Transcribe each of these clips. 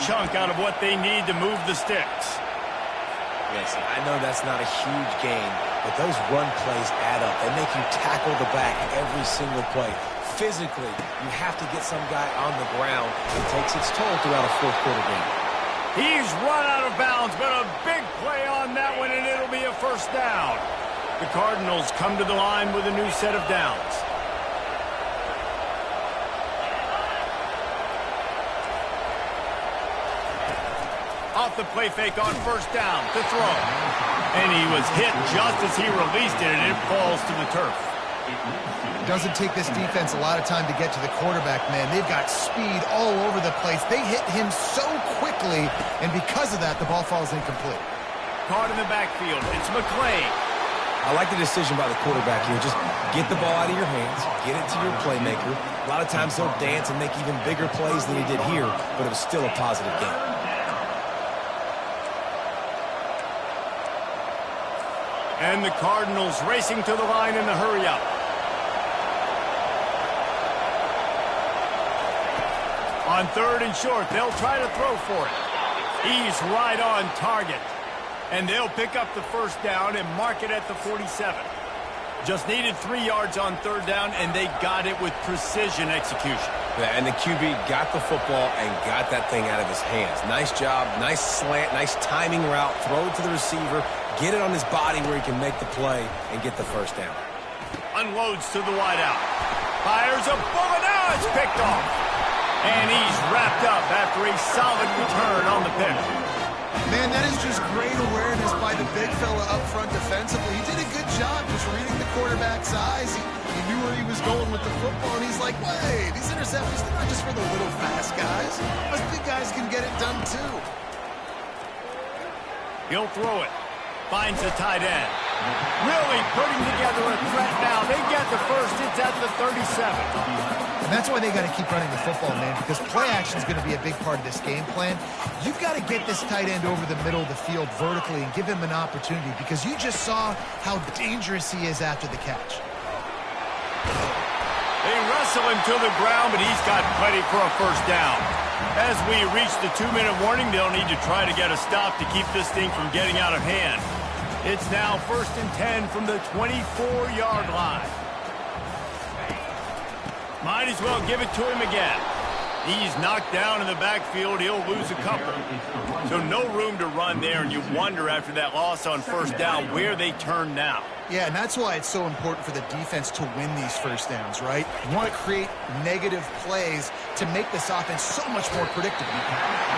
chunk out of what they need to move the sticks. Listen, I know that's not a huge gain, but those run plays add up. They make you tackle the back every single play. Physically, you have to get some guy on the ground. It takes its toll throughout a fourth-quarter game. He's run out of bounds, but a big play on that one, and it'll be a first down. The Cardinals come to the line with a new set of downs. Off the play fake on first down to throw. And he was hit just as he released it, and it falls to the turf. It doesn't take this defense a lot of time to get to the quarterback, man. They've got speed all over the place. They hit him so quickly, and because of that, the ball falls incomplete. Caught in the backfield. It's McClain. I like the decision by the quarterback here. Just get the ball out of your hands, get it to your playmaker. A lot of times they'll dance and make even bigger plays than he did here, but it was still a positive game. And the Cardinals racing to the line in the hurry-up. On third and short, they'll try to throw for it. He's right on target. And they'll pick up the first down and mark it at the 47. Just needed 3 yards on third down, and they got it with precision execution. Yeah, and the QB got the football and got that thing out of his hands. Nice job, nice slant, nice timing route. Throw it to the receiver, get it on his body where he can make the play and get the first down. Unloads to the wideout. Fires a bullet. Now it's picked off. And he's wrapped up after a solid return on the pick. Man, that is just great awareness by the big fella up front defensively. He did a good job just reading the quarterback's eyes. He knew where he was going with the football, and he's like, wait, these interceptions, they're not just for the little fast guys. Us big guys can get it done too. He'll throw it. Finds the tight end. Really putting together a threat now. They get the first. It's at the 37. And that's why they got to keep running the football, man, because play action is going to be a big part of this game plan. You've got to get this tight end over the middle of the field vertically and give him an opportunity, because you just saw how dangerous he is after the catch. They wrestle him to the ground, but he's got plenty for a first down. As we reach the 2-minute warning, they'll need to try to get a stop to keep this thing from getting out of hand. It's now 1st and 10 from the 24-yard line. Might as well give it to him again. He's knocked down in the backfield. He'll lose a couple. So no room to run there, and you wonder after that loss on first down where they turn now. Yeah, and that's why it's so important for the defense to win these first downs, right? You want to create negative plays to make this offense so much more predictable.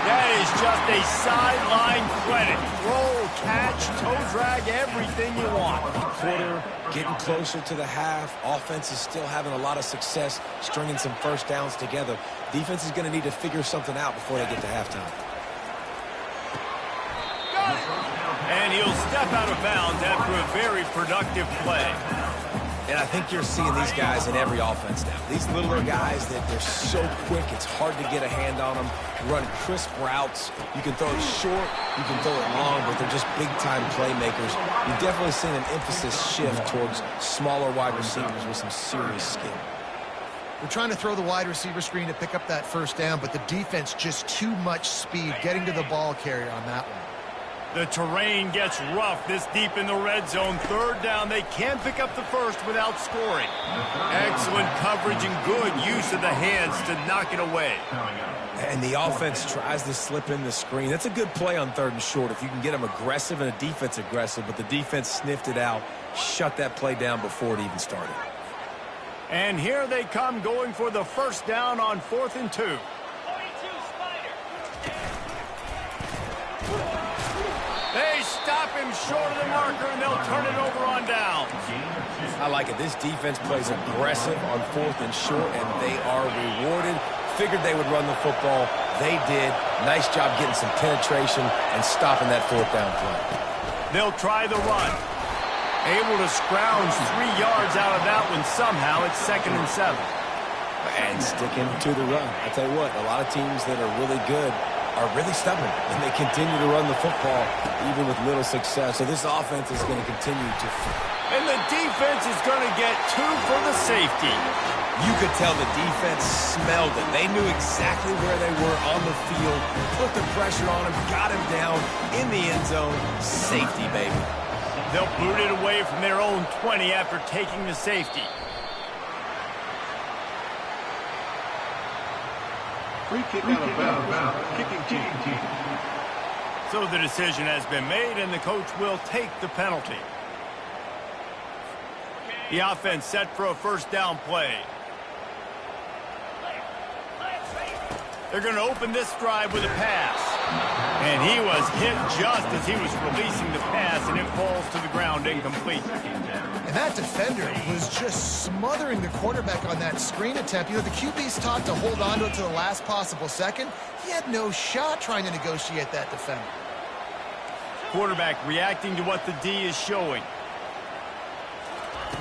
That is just a sideline credit. Roll, catch, toe drag, everything you want. Quarter, getting closer to the half. Offense is still having a lot of success stringing some first downs together. Defense is going to need to figure something out before they get to halftime. And he'll step out of bounds after a very productive play. And I think you're seeing these guys in every offense now. These littler guys, that they're so quick, it's hard to get a hand on them. Run crisp routes. You can throw it short, you can throw it long, but they're just big-time playmakers. You've definitely seen an emphasis shift towards smaller wide receivers with some serious skill. We're trying to throw the wide receiver screen to pick up that first down, but the defense just too much speed getting to the ball carrier on that one. The terrain gets rough this deep in the red zone. Third down, they can pick up the first without scoring. Excellent coverage and good use of the hands to knock it away. And the offense tries to slip in the screen. That's a good play on third and short if you can get them aggressive and a defense aggressive, but the defense sniffed it out, shut that play down before it even started. And here they come going for the first down on 4th and 2. They stop him short of the marker, and they'll turn it over on down. I like it. This defense plays aggressive on 4th and short, and they are rewarded. Figured they would run the football. They did. Nice job getting some penetration and stopping that 4th down play. They'll try the run. Able to scrounge 3 yards out of that one somehow. It's 2nd and 7. And sticking to the run. I tell you what, a lot of teams that are really good are really stubborn, and they continue to run the football even with little success. So this offense is going to continue to... And the defense is going to get 2 for the safety. You could tell the defense smelled it. They knew exactly where they were on the field, put the pressure on him, got him down in the end zone. Safety, baby. They'll boot it away from their own 20 after taking the safety. Free kick out of bounds. Kicking team. So the decision has been made, and the coach will take the penalty. The offense set for a first down play. They're going to open this drive with a pass. And he was hit just as he was releasing the pass, and it falls to the ground incomplete. And that defender was just smothering the quarterback on that screen attempt. You know, the QB's taught to hold on to it to the last possible second. He had no shot trying to negotiate that defender. Quarterback reacting to what the D is showing.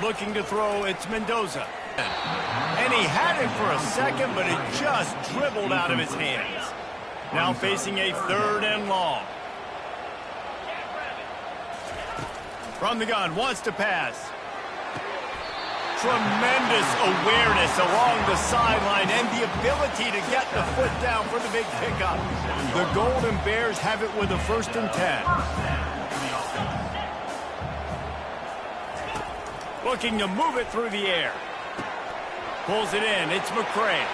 Looking to throw, it's Mendoza. And he had it for a second, but it just dribbled out of his hands. Now facing a 3rd and long. From the gun, wants to pass. Tremendous awareness along the sideline and the ability to get the foot down for the big pickup. The Golden Bears have it with a 1st and 10. Looking to move it through the air. Pulls it in. It's McCray.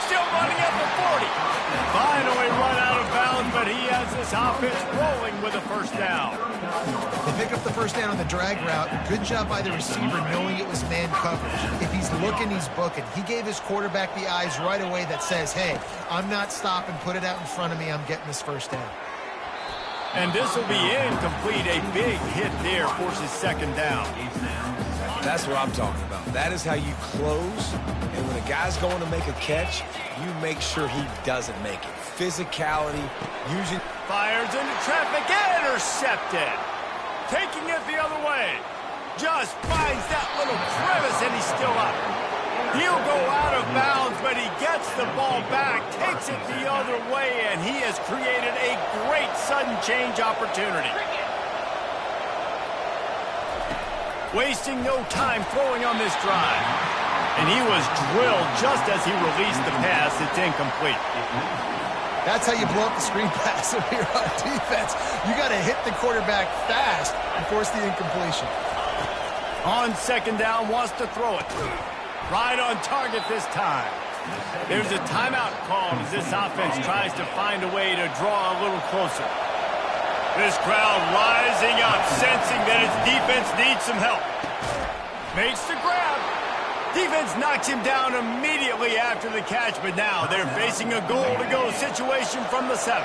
Still running at the 40. Finally run out of bounds, but he has this offense rolling with a 1st down. They pick up the 1st down on the drag route. Good job by the receiver knowing it was man coverage. If he's looking, he's booking. He gave his quarterback the eyes right away that says, hey, I'm not stopping. Put it out in front of me. I'm getting this 1st down. And this will be incomplete. A big hit there forces 2nd down. That's what I'm talking about. That is how you close. And when a guy's going to make a catch, you make sure he doesn't make it. Physicality, using... Fires into traffic, intercepted. Taking it the other way. Just finds that little crevice, and he's still up. He'll go out of bounds, but he gets the ball back, takes it the other way, and he has created a great sudden change opportunity. Wasting no time throwing on this drive. And he was drilled just as he released the pass. It's incomplete. That's how you blow up the screen pass when you're on defense. You got to hit the quarterback fast and force the incompletion. On 2nd down, wants to throw it. Right on target this time. There's a timeout called as this offense tries to find a way to draw a little closer. This crowd rising up, sensing that its defense needs some help. Makes the grab. Defense knocks him down immediately after the catch, but now they're facing a goal-to-go situation from the 7.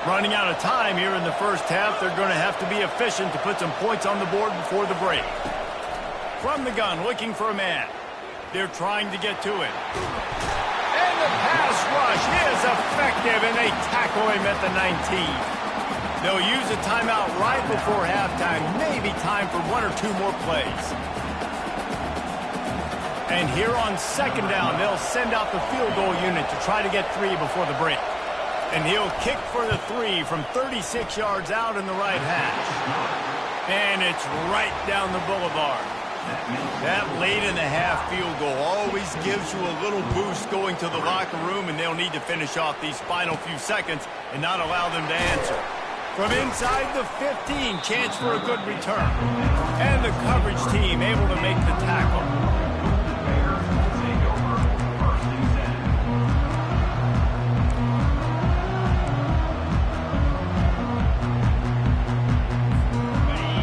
Running out of time here in the 1st half, they're going to have to be efficient to put some points on the board before the break. From the gun, looking for a man. They're trying to get to it. And the pass rush is effective, and they tackle him at the 19. They'll use a timeout right before halftime, maybe time for 1 or 2 more plays. And here on 2nd down, they'll send out the field goal unit to try to get 3 before the break. And he'll kick for the 3 from 36 yards out in the right hash. And it's right down the boulevard. That late-in-the-half field goal always gives you a little boost going to the locker room, and they'll need to finish off these final few seconds and not allow them to answer. From inside the 15, chance for a good return. And the coverage team able to make the tackle.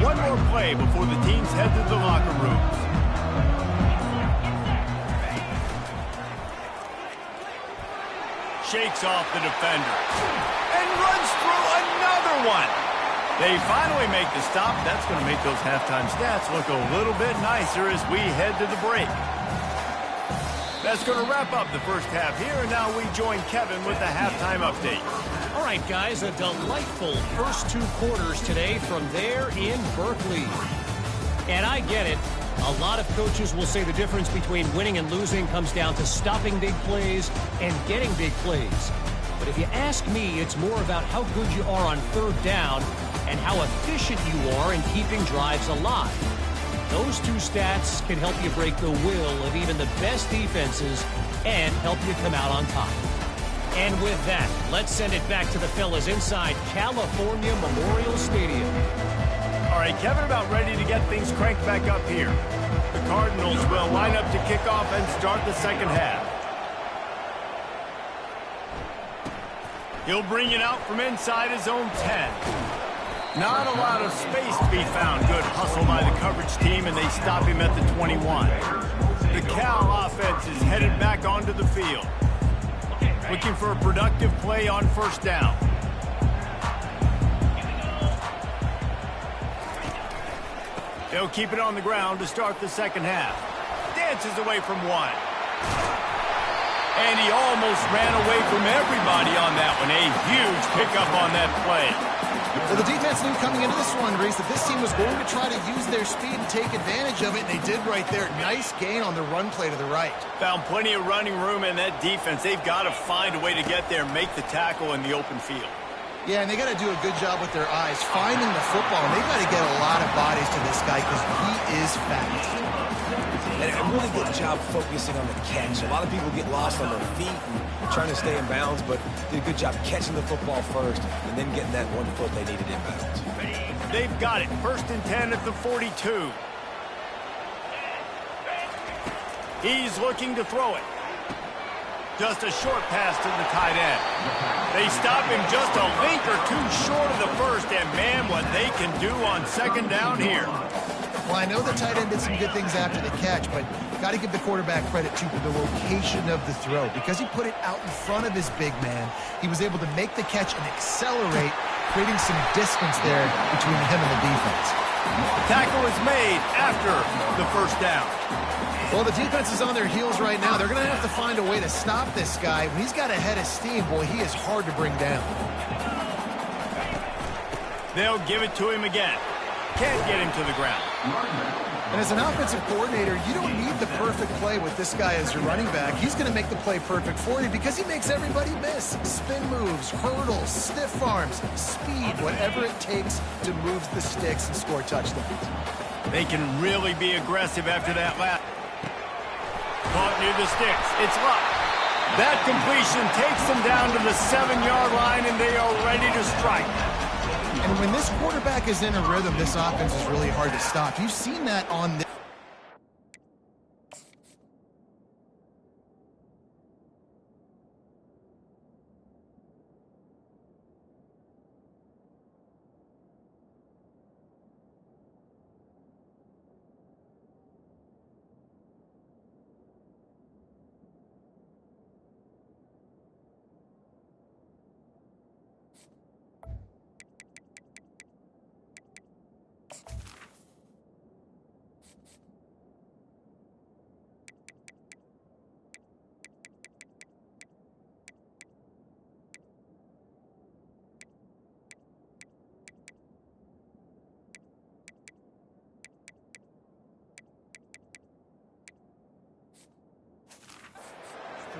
One more play before the teams head to the locker rooms. Shakes off the defender. And runs through another one. They finally make the stop. That's going to make those halftime stats look a little bit nicer as we head to the break. That's going to wrap up the 1st half here, and now we join Kevin with the halftime update. All right, guys, a delightful first 2 quarters today from there in Berkeley. And I get it. A lot of coaches will say the difference between winning and losing comes down to stopping big plays and getting big plays. But if you ask me, it's more about how good you are on third down and how efficient you are in keeping drives alive. Those two stats can help you break the will of even the best defenses and help you come out on top. And with that, let's send it back to the fellas inside California Memorial Stadium. All right, Kevin, about ready to get things cranked back up here. The Cardinals will line up to kick off and start the second half. He'll bring it out from inside his own 10. Not a lot of space to be found. Good hustle by the coverage team, and they stop him at the 21. The Cal offense is headed back onto the field, looking for a productive play on first down. They'll keep it on the ground to start the second half. Dances away from one. And he almost ran away from everybody on that one. A huge pickup on that play. Well, the defense knew coming into this one, Reese, that this team was going to try to use their speed and take advantage of it, and they did right there. Nice gain on the run play to the right. Found plenty of running room in that defense. They've got to find a way to get there and make the tackle in the open field. Yeah, and they got to do a good job with their eyes, finding the football. And they got to get a lot of bodies to this guy because he is fast. And a really good job focusing on the catch. A lot of people get lost on their feet and trying to stay in bounds, but did a good job catching the football first and then getting that 1 foot they needed inbounds. They've got it. 1st and 10 at the 42. He's looking to throw it. Just a short pass to the tight end. They stop him just a link or two short of the first, and man, what they can do on second down here. Well, I know the tight end did some good things after the catch, but got to give the quarterback credit, too, for the location of the throw. Because he put it out in front of his big man, he was able to make the catch and accelerate, creating some distance there between him and the defense. The tackle is made after the first down. Well, the defense is on their heels right now. They're going to have to find a way to stop this guy. When he's got a head of steam, boy, he is hard to bring down. They'll give it to him again. Can't get him to the ground. And as an offensive coordinator, you don't need the perfect play with this guy as your running back. He's going to make the play perfect for you because he makes everybody miss. Spin moves, hurdles, stiff arms, speed, whatever it takes to move the sticks and score touchdowns. They can really be aggressive after that last. Caught near the sticks. It's Luck. That completion takes them down to the 7-yard line, and they are ready to strike. And when this quarterback is in a rhythm, this offense is really hard to stop. You've seen that on this.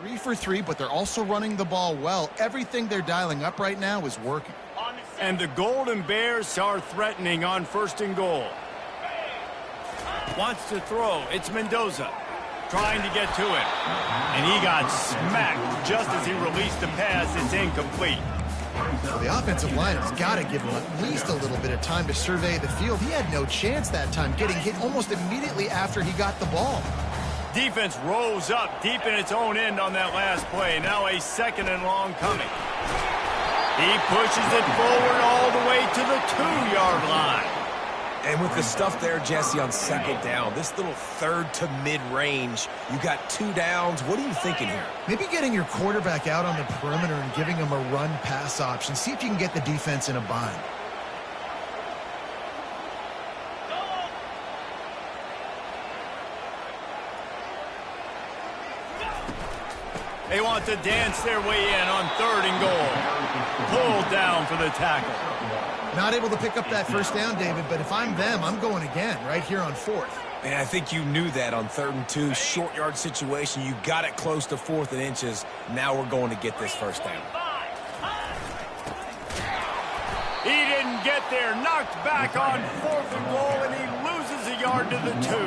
Three for three, but they're also running the ball well. Everything they're dialing up right now is working. And the Golden Bears are threatening on 1st and goal. Wants to throw. It's Mendoza trying to get to it. And he got smacked just as he released the pass. It's incomplete. Well, the offensive line has got to give him at least a little bit of time to survey the field. He had no chance that time, getting hit almost immediately after he got the ball. Defense rose up deep in its own end on that last play. Now a 2nd and long coming. He pushes it forward all the way to the 2-yard line. And with the stuff there, Jesse, on 2nd down, this little 3rd to mid-range, you got 2 downs. What are you thinking here? Maybe getting your quarterback out on the perimeter and giving him a run-pass option. See if you can get the defense in a bind. They want to dance their way in on 3rd and goal. Pulled down for the tackle. Not able to pick up that first down, David, but if I'm them, I'm going again right here on 4th. And I think you knew that on 3rd and 2, short yard situation. You got it close to 4th and inches. Now we're going to get this first down. He didn't get there. Knocked back on 4th and goal, and he loses a yard to the 2.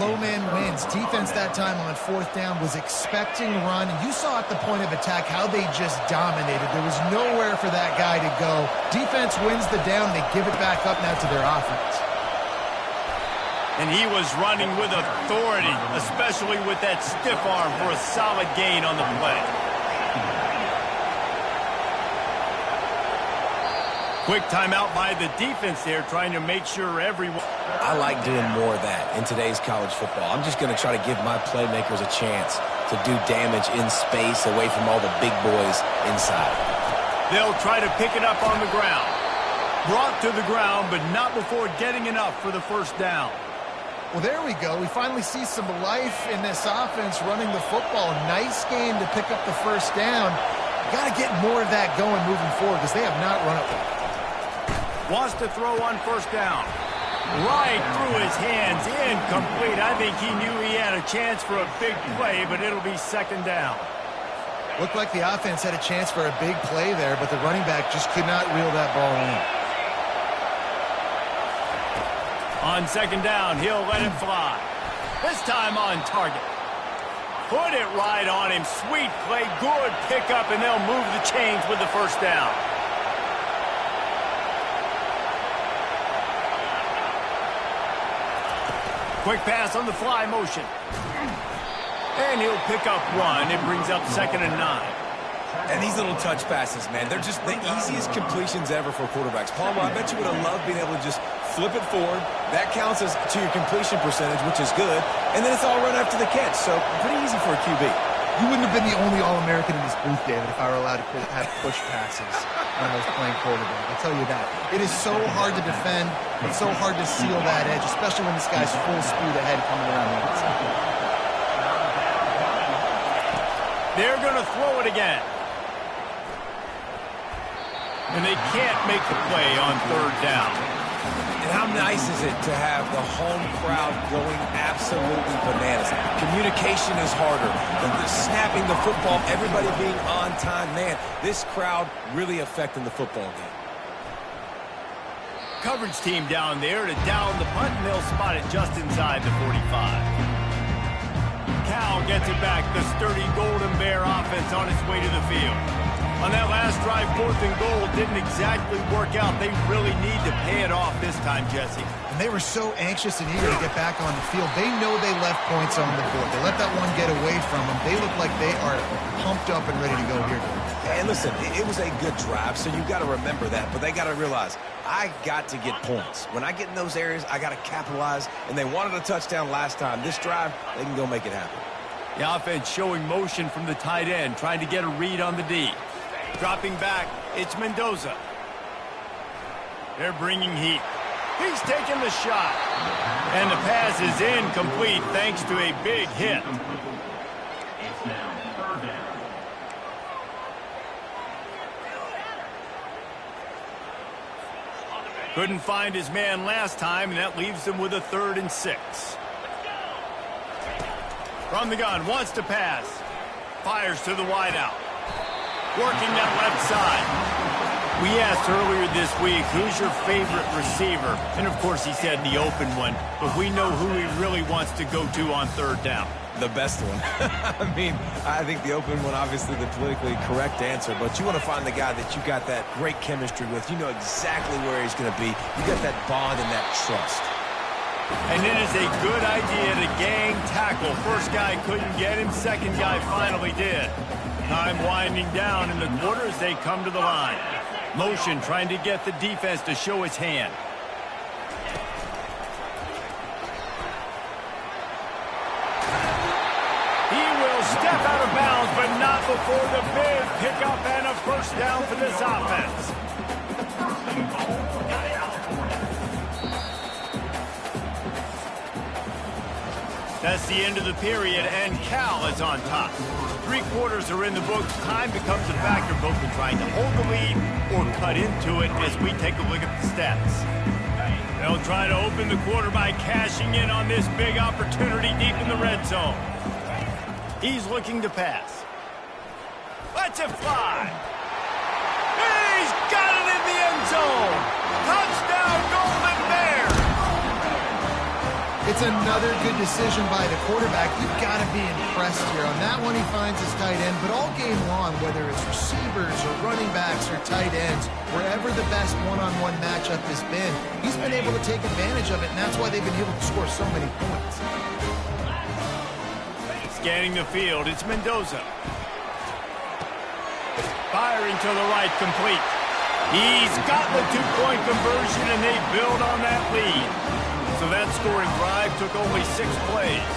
Low man wins. Defense that time on 4th down was expecting run, and you saw at the point of attack how they just dominated. There was nowhere for that guy to go. Defense wins the down. They give it back up now to their offense. And he was running with authority, especially with that stiff arm for a solid gain on the play. Quick timeout by the defense there, trying to make sure everyone... I like doing more of that in today's college football. I'm just going to try to give my playmakers a chance to do damage in space away from all the big boys inside. They'll try to pick it up on the ground. Brought to the ground, but not before getting enough for the first down. Well, there we go. We finally see some life in this offense running the football. Nice game to pick up the first down. Got to get more of that going moving forward because they have not run it well. Wants to throw on first down. Right through his hands, incomplete. I think he knew he had a chance for a big play, but it'll be second down. Looked like the offense had a chance for a big play there, but the running back just could not reel that ball in. On second down, he'll let it fly. This time on target. Put it right on him. Sweet play, good pickup, and they'll move the chains with the first down. Quick pass on the fly motion. And he'll pick up 1. It brings up 2nd and 9. And these little touch passes, man, they're just the easiest completions ever for quarterbacks. Palmer, I bet you would have loved being able to just flip it forward. That counts as to your completion percentage, which is good. And then it's all run after the catch, so pretty easy for a QB. You wouldn't have been the only All-American in this booth, David, if I were allowed to have push passes when I was playing quarterback. I'll tell you that. It is so hard to defend. It's so hard to seal that edge, especially when this guy's full speed ahead coming around the outside. They're going to throw it again. And they can't make the play on 3rd down. And how nice is it to have the home crowd going absolutely bananas? Communication is harder. The snapping the football, everybody being on time. Man, this crowd really affecting the football game. Coverage team down there to down the punt, and they'll spot it just inside the 45. Cal gets it back. The sturdy Golden Bear offense on its way to the field. On that last drive, 4th and goal didn't exactly work out. They really need to pay it off this time, Jesse. And they were so anxious and eager to get back on the field. They know they left points on the board. They let that one get away from them. They look like they are pumped up and ready to go here. And listen, it was a good drive, so you got to remember that. But they got to realize, I got to get points. When I get in those areas, I got to capitalize. And they wanted a touchdown last time. This drive, they can go make it happen. The offense showing motion from the tight end, trying to get a read on the D. Dropping back, it's Mendoza. They're bringing heat. He's taking the shot. And the pass is incomplete thanks to a big hit. Couldn't find his man last time, and that leaves him with a 3rd and 6. From the gun, wants to pass. Fires to the wideout. Working that left side. We asked earlier this week, who's your favorite receiver? And, of course, he said the open one. But we know who he really wants to go to on 3rd down. The best one. I mean, I think the open one, obviously the politically correct answer. But you want to find the guy that you got that great chemistry with. You know exactly where he's going to be. You got that bond and that trust. And it is a good idea to gang tackle. First guy couldn't get him. Second guy finally did. Time winding down in the quarter as they come to the line. Motion trying to get the defense to show its hand. He will step out of bounds, but not before the big pickup and a first down for this offense. That's the end of the period, and Cal is on top. 3 quarters are in the books. Time becomes a factor, both in trying to hold the lead or cut into it as we take a look at the stats. They'll try to open the quarter by cashing in on this big opportunity deep in the red zone. He's looking to pass. Let's it fly. He's got it in the end zone. another good decision by the quarterback. You've got to be impressed here. On that one, he finds his tight end, but all game long, whether it's receivers or running backs or tight ends, wherever the best one-on-one matchup has been, he's been able to take advantage of it, and that's why they've been able to score so many points. Scanning the field, it's Mendoza. Firing to the right, complete. He's got the two-point conversion, and they build on that lead. So that scoring drive took only 6 plays.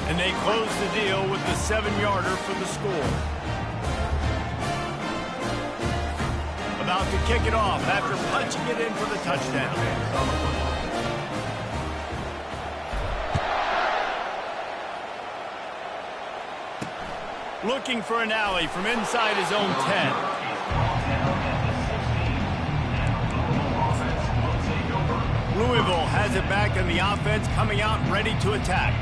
And they closed the deal with the 7-yarder for the score. About to kick it off after punching it in for the touchdown. Looking for an alley from inside his own 10. Louisville has it back in the offense, coming out ready to attack.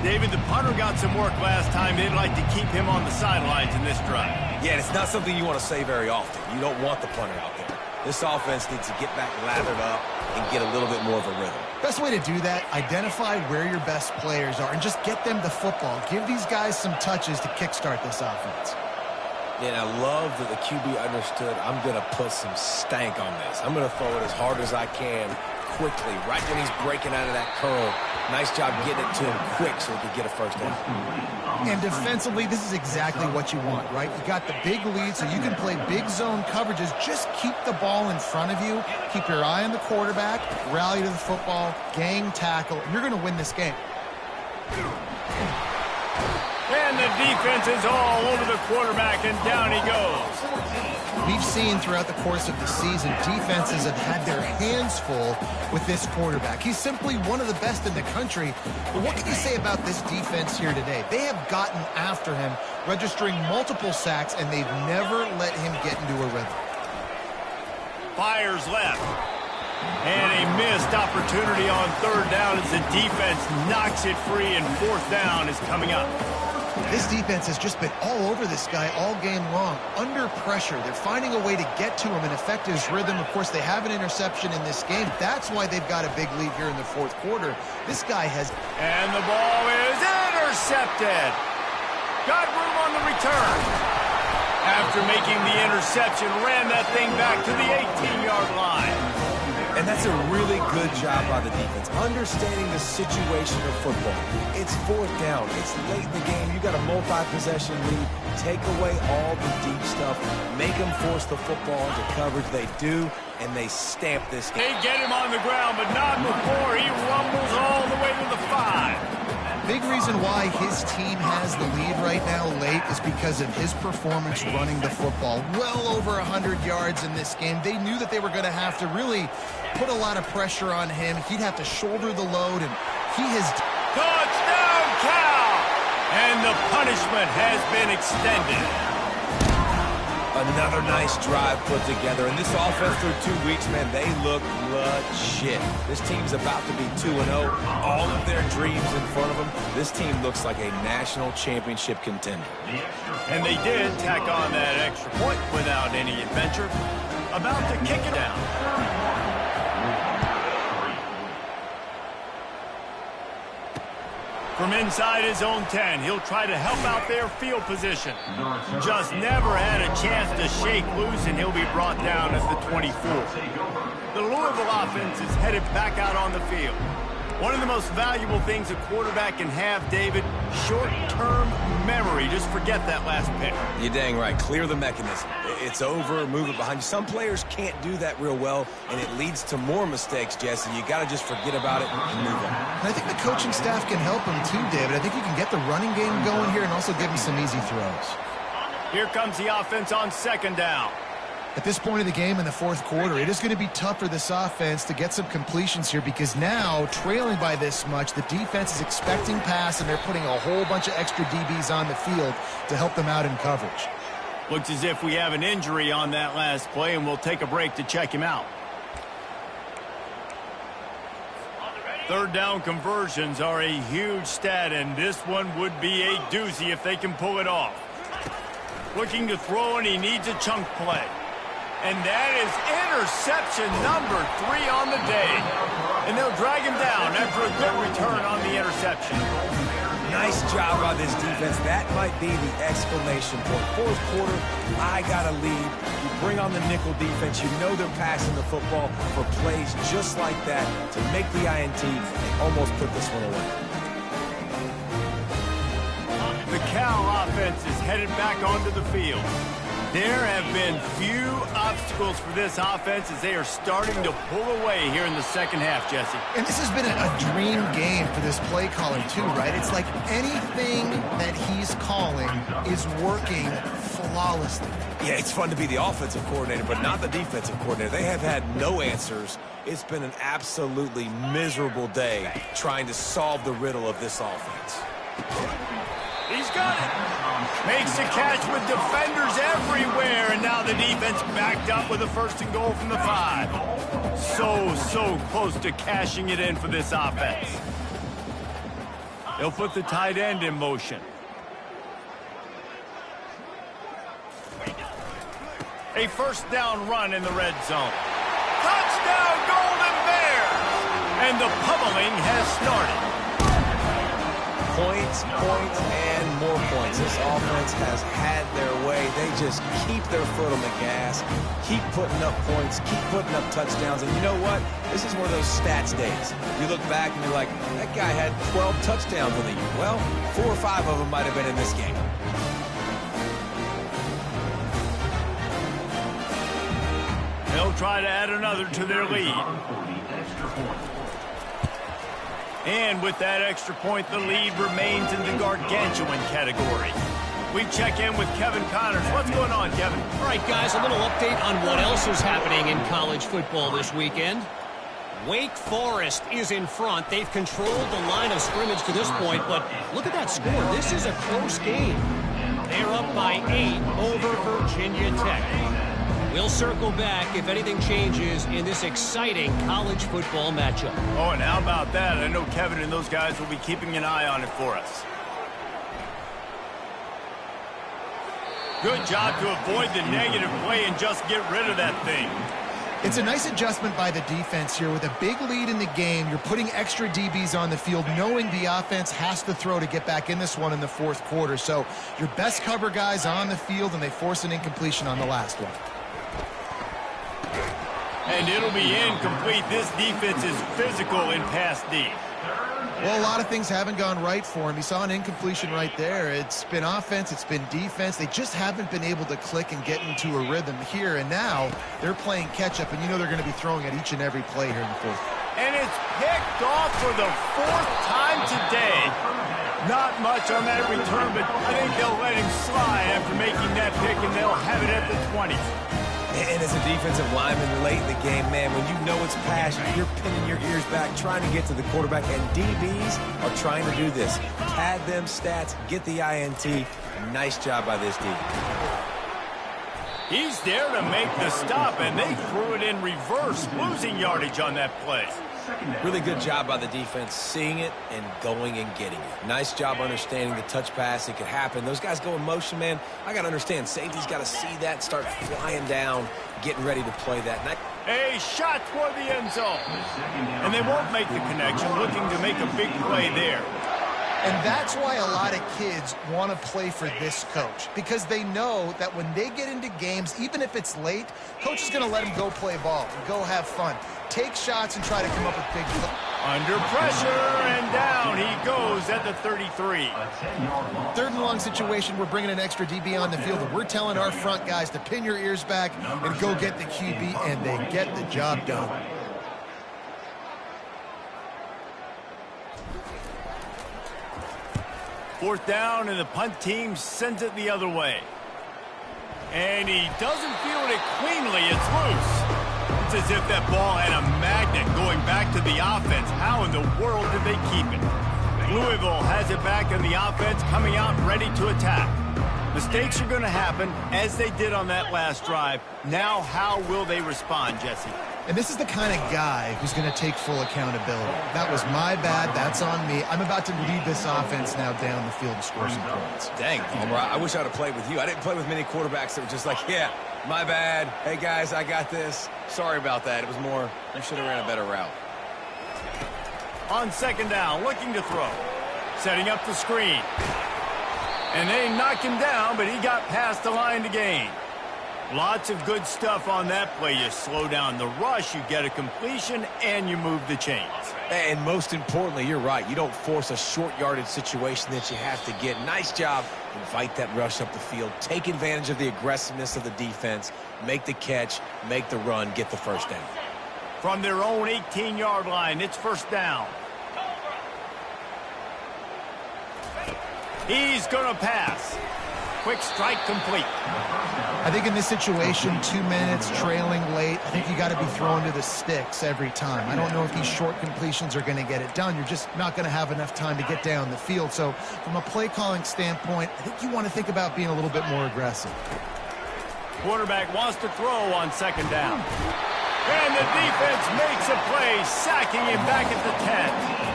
David, the punter got some work last time. They'd like to keep him on the sidelines in this drive. Yeah, it's not something you want to say very often. You don't want the punter out there. This offense needs to get back lathered up and get a little bit more of a rhythm. Best way to do that, identify where your best players are and just get them the football. Give these guys some touches to kickstart this offense. Yeah, and I love that the QB understood, I'm going to put some stank on this. I'm going to throw it as hard as I can quickly, right when he's breaking out of that curl. Nice job getting it to him quick so he could get a first down. And defensively, this is exactly what you want, right? You got the big lead, so you can play big zone coverages. Just keep the ball in front of you. Keep your eye on the quarterback, rally to the football, gang tackle, and you're going to win this game. And the defense is all over the quarterback, and down he goes. We've seen throughout the course of the season, defenses have had their hands full with this quarterback. He's simply one of the best in the country. But what can you say about this defense here today? They have gotten after him, registering multiple sacks, and they've never let him get into a rhythm. Fires left. And a missed opportunity on 3rd down as the defense knocks it free, and 4th down is coming up. This defense has just been all over this guy all game long. Under pressure, they're finding a way to get to him and affect his rhythm. Of course, they have an interception in this game. That's why they've got a big lead here in the 4th quarter. This guy has... And the ball is intercepted. Got room on the return. After making the interception, ran that thing back to the 18-yard line. And that's a really good job by the defense, understanding the situation of football. It's 4th down. It's late in the game. You got a multi-possession lead. Take away all the deep stuff. Make them force the football into coverage. They do, and they stamp this game. They get him on the ground, but not before he rumbles all the way to the 5. Big reason why his team has the lead right now late is because of his performance running the football. Well over 100 yards in this game. They knew that they were going to have to really put a lot of pressure on him. He'd have to shoulder the load, and he has... Touchdown, Cal! And the punishment has been extended. Another nice drive put together. And this offense through 2 weeks, man, they look legit. This team's about to be 2-0. All of their dreams in front of them. This team looks like a national championship contender. And they did tack on that extra point without any adventure. About to kick it down. From inside his own 10, he'll try to help out their field position. Just never had a chance to shake loose, and he'll be brought down at the 24. The Louisville offense is headed back out on the field. One of the most valuable things a quarterback can have, David, short-term memory. Just forget that last pick. You're dang right. Clear the mechanism. It's over, move it behind you. Some players can't do that real well, and it leads to more mistakes, Jesse. You got to just forget about it and move on. And I think the coaching staff can help him too, David. I think you can get the running game going here and also give him some easy throws. Here comes the offense on 2nd down. At this point of the game in the 4th quarter, it is going to be tough for this offense to get some completions here because now, trailing by this much, the defense is expecting pass, and they're putting a whole bunch of extra DBs on the field to help them out in coverage. Looks as if we have an injury on that last play, and we'll take a break to check him out. 3rd down conversions are a huge stat, and this one would be a doozy if they can pull it off. Looking to throw, and he needs a chunk play. And that is interception number 3 on the day. And they'll drag him down after a good return on the interception. Nice job by this defense. That might be the exclamation point. Fourth quarter, I got a lead. You bring on the nickel defense. You know they're passing the football for plays just like that to make the INT and almost put this one away. The Cal offense is headed back onto the field. There have been few obstacles for this offense as they are starting to pull away here in the second half, Jesse. And this has been a dream game for this play caller, too, right? It's like anything that he's calling is working flawlessly. Yeah, it's fun to be the offensive coordinator, but not the defensive coordinator. They have had no answers. It's been an absolutely miserable day trying to solve the riddle of this offense. He's got it. Makes a catch with defenders everywhere, and now the defense backed up with a 1st and goal from the 5. So close to cashing it in for this offense. They'll put the tight end in motion. A 1st down run in the red zone. Touchdown, Golden Bears! And the pummeling has started. Points, and more points. This offense has had their way. They just keep their foot on the gas, keep putting up points, keep putting up touchdowns. And you know what? This is one of those stats days. You look back and you're like, that guy had 12 touchdowns in the year. Well, 4 or 5 of them might have been in this game. They'll try to add another to their lead. And with that extra point, the lead remains in the gargantuan category. We check in with Kevin Connors. What's going on, Kevin? All right, guys, a little update on what else is happening in college football this weekend. Wake Forest is in front. They've controlled the line of scrimmage to this point, but look at that score. This is a close game. They're up by 8 over Virginia Tech. We'll circle back if anything changes in this exciting college football matchup. Oh, and how about that? I know Kevin and those guys will be keeping an eye on it for us. Good job to avoid the negative play and just get rid of that thing. It's a nice adjustment by the defense here. With a big lead in the game, you're putting extra DBs on the field, knowing the offense has to throw to get back in this one in the 4th quarter. So your best cover guys on the field, and they force an incompletion on the last one. And it'll be incomplete. This defense is physical in pass D. Well, a lot of things haven't gone right for him. He saw an incompletion right there. It's been offense, it's been defense. They just haven't been able to click and get into a rhythm here. And now they're playing catch-up, and you know they're going to be throwing at each and every play here in the 4th. And it's picked off for the 4th time today. Not much on that return, but I think they'll let him slide after making that pick, and they'll have it at the 20. And as a defensive lineman late in the game, man, when you know it's pass, you're pinning your ears back, trying to get to the quarterback, and DBs are trying to do this. Pad them stats, get the INT. Nice job by this D. He's there to make the stop, and they threw it in reverse, losing yardage on that play. Really good job by the defense, seeing it and going and getting it. Nice job understanding the touch pass. It could happen. Those guys go in motion, man. I got to understand. Safety's got to see that, start flying down, getting ready to play that. A shot toward the end zone. And they won't make the connection, looking to make a big play there. And that's why a lot of kids want to play for this coach, because they know that when they get into games, even if it's late, coach is going to let them go play ball and go have fun. Take shots and try to come up with big plays. Under pressure, and down he goes at the 33. 3rd and long situation, we're bringing an extra DB on the field, and we're telling our front guys to pin your ears back and go get the QB, and they get the job done. Fourth down, and the punt team sends it the other way. And he doesn't field it cleanly. It's loose. It's as if that ball had a magnet going back to the offense. How in the world did they keep it? Louisville has it back in the offense, coming out ready to attack. Mistakes are going to happen, as they did on that last drive. Now, how will they respond, Jesse? And this is the kind of guy who's going to take full accountability. That was my bad. That's on me. I'm about to lead this offense now down the field and score some points. Dang, Homer, I wish I would have played with you. I didn't play with many quarterbacks that were just like, yeah, My bad. Hey, guys, I got this. Sorry about that. It was more, I should have ran a better route. On second down, looking to throw. Setting up the screen. And they knock him down, but he got past the line to gain. Lots of good stuff on that play. You slow down the rush, you get a completion, and you move the chains. And most importantly, you're right. You don't force a short yardage situation that you have to get. Nice job. Invite that rush up the field. Take advantage of the aggressiveness of the defense. Make the catch. Make the run. Get the first down. From their own 18-yard line, it's first down. He's going to pass. Quick strike complete. I think in this situation, 2 minutes, trailing late, I think you got to be throwing to the sticks every time. I don't know if these short completions are going to get it done. You're just not going to have enough time to get down the field. So from a play calling standpoint, I think you want to think about being a little bit more aggressive. Quarterback wants to throw on second down. And the defense makes a play, sacking him back at the 10.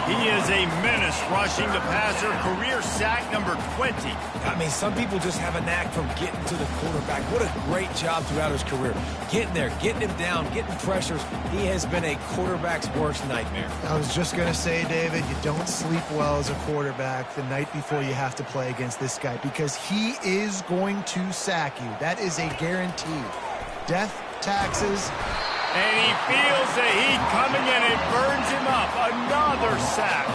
He is a menace rushing the passer, career sack number 20. I mean, some people just have a knack from getting to the quarterback. What a great job throughout his career. Getting there, getting him down, getting pressures. He has been a quarterback's worst nightmare. I was just going to say, David, you don't sleep well as a quarterback the night before you have to play against this guy because he is going to sack you. That is a guarantee. Death, taxes. And he feels the heat coming and it burns him up. Another sack.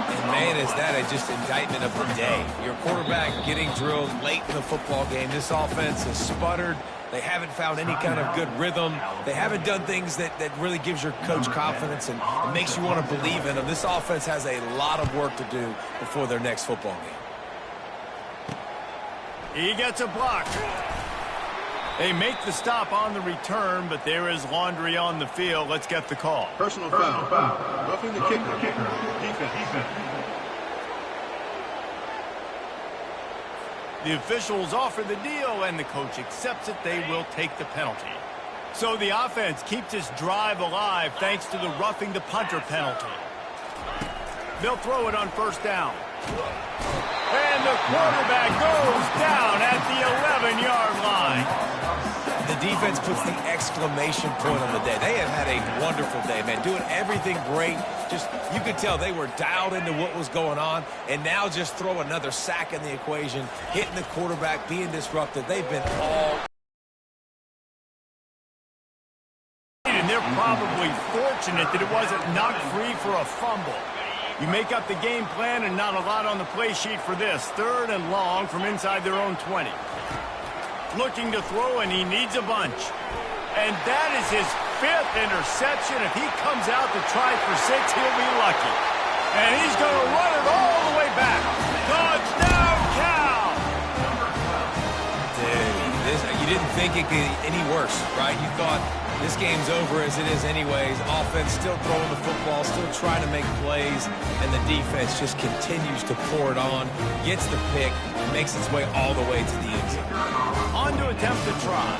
And man, is that just indictment of the day. Your quarterback getting drilled late in the football game. This offense has sputtered. They haven't found any kind of good rhythm. They haven't done things that really gives your coach confidence and makes you want to believe in them. This offense has a lot of work to do before their next football game. He gets a block. They make the stop on the return, but there is laundry on the field. Let's get the call. Personal foul. Roughing the kicker. Defense. The officials offer the deal, and the coach accepts it. They will take the penalty. So the offense keeps this drive alive thanks to the roughing the punter penalty. They'll throw it on first down. And the quarterback goes down at the 11-yard line. The defense puts the exclamation point on the day. They have had a wonderful day, man. Doing everything great. Just, you could tell they were dialed into what was going on. And now just throw another sack in the equation. Hitting the quarterback, being disruptive. They've been all... And they're probably fortunate that it wasn't knocked free for a fumble. You make up the game plan and not a lot on the play sheet for this. Third and long from inside their own 20. Looking to throw, and he needs a bunch. And that is his 5th interception. If he comes out to try for 6, he'll be lucky. And he's going to run it all the way back. Touchdown, Cal! Dude, you didn't think it could get any worse, right? You thought this game's over as it is anyways. Offense still throwing the football, still trying to make plays, and the defense just continues to pour it on, gets the pick, makes its way all the way to the end zone. On to attempt the try.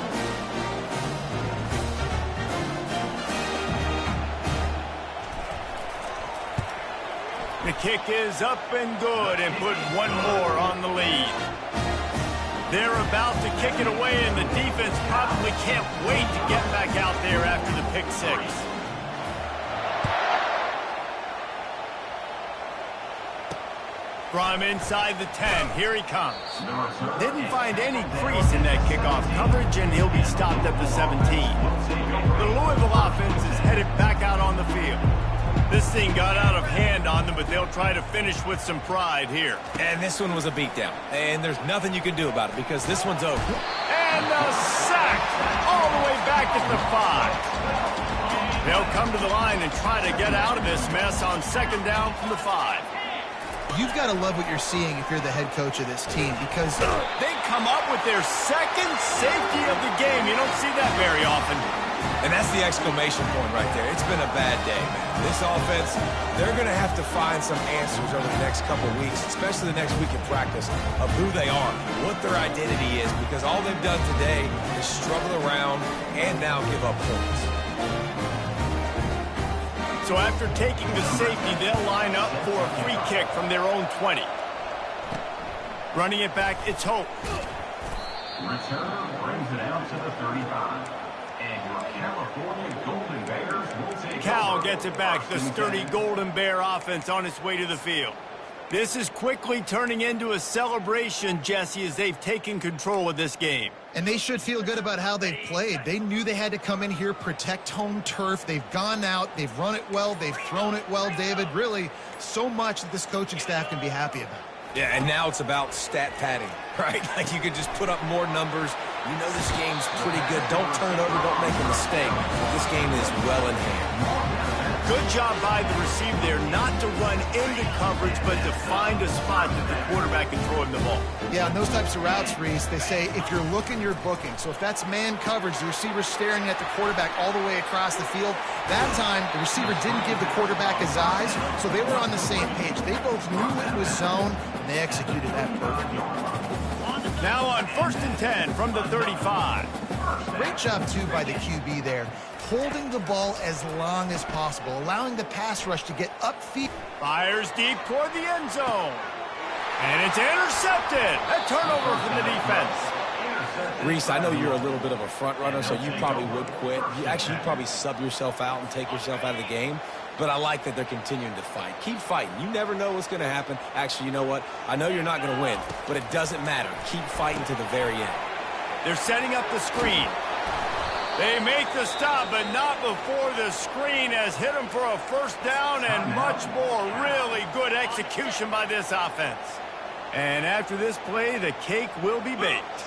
The kick is up and good and put one more on the lead. They're about to kick it away, and the defense probably can't wait to get back out there after the pick 6. From inside the 10, here he comes. Didn't find any crease in that kickoff coverage, and he'll be stopped at the 17. The Louisville offense is headed back out on the field. This thing got out of hand on them, but they'll try to finish with some pride here. And this one was a beatdown, and there's nothing you can do about it because this one's over. And a sack all the way back at the 5. They'll come to the line and try to get out of this mess on second down from the 5. You've got to love what you're seeing if you're the head coach of this team because they come up with their second safety of the game. You don't see that very often. And that's the exclamation point right there. It's been a bad day, man. This offense, they're going to have to find some answers over the next couple weeks, especially the next week in practice, of who they are, what their identity is, because all they've done today is struggle around and now give up points. So after taking the safety, they'll line up for a free kick from their own 20. Running it back, it's Hope. Returner brings it out to the 35. And your California Golden Bears will take Cal over. gets it back. The sturdy Golden Bear offense on its way to the field. This is quickly turning into a celebration, Jesse, as they've taken control of this game. And they should feel good about how they've played. They knew they had to come in here, protect home turf. They've gone out, they've run it well, they've thrown it well, David. Really, so much that this coaching staff can be happy about. Yeah, and now it's about stat padding, right? Like you could just put up more numbers. You know this game's pretty good. Don't turn it over. Don't make a mistake. This game is well in hand. Good job by the receiver there not to run into coverage, but to find a spot that the quarterback can throw him the ball. Yeah, on those types of routes, Reese, they say if you're looking, you're booking. So if that's man coverage, the receiver's staring at the quarterback all the way across the field. That time, the receiver didn't give the quarterback his eyes, so they were on the same page. They both knew it was zone, and they executed that perfectly. Now on 1st and 10 from the 35. Great job, too, by the QB there, holding the ball as long as possible, allowing the pass rush to get upfield. Fires deep toward the end zone. And it's intercepted. A turnover from the defense. Reese, I know you're a little bit of a front runner, so you probably would quit. You'd probably sub yourself out and take yourself out of the game. But I like that they're continuing to fight. Keep fighting. You never know what's going to happen. Actually, you know what? I know you're not going to win, but it doesn't matter. Keep fighting to the very end. They're setting up the screen. They make the stop, but not before the screen has hit them for a first down and much more. Really good execution by this offense. And after this play, the cake will be baked.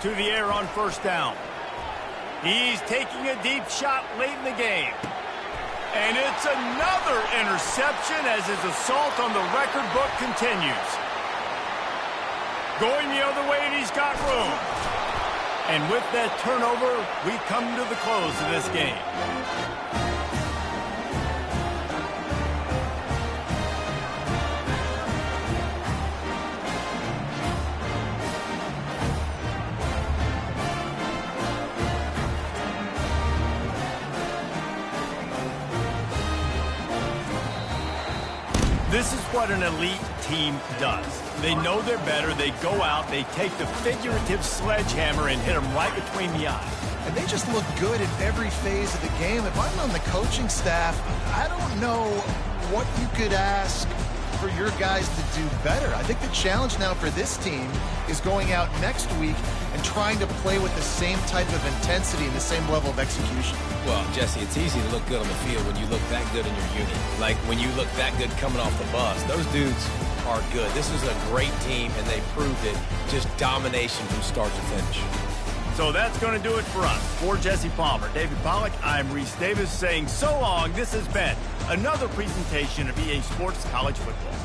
To the air on 1st down. He's taking a deep shot late in the game. And it's another interception as his assault on the record book continues. Going the other way, and he's got room. And with that turnover, we come to the close of this game. This is what an elite team does. They know they're better. They go out. They take the figurative sledgehammer and hit them right between the eyes. And they just look good in every phase of the game. If I'm on the coaching staff, I don't know what you could ask for your guys to do better. I think the challenge now for this team is going out next week and trying to play with the same type of intensity and the same level of execution. Well, Jesse, it's easy to look good on the field when you look that good in your unit. Like when you look that good coming off the bus. Those dudes are good. This is a great team, and they proved it. Just domination from start to finish. So that's going to do it for us. For Jesse Palmer, David Pollack, I'm Reese Davis saying so long. This has been another presentation of EA Sports College Football.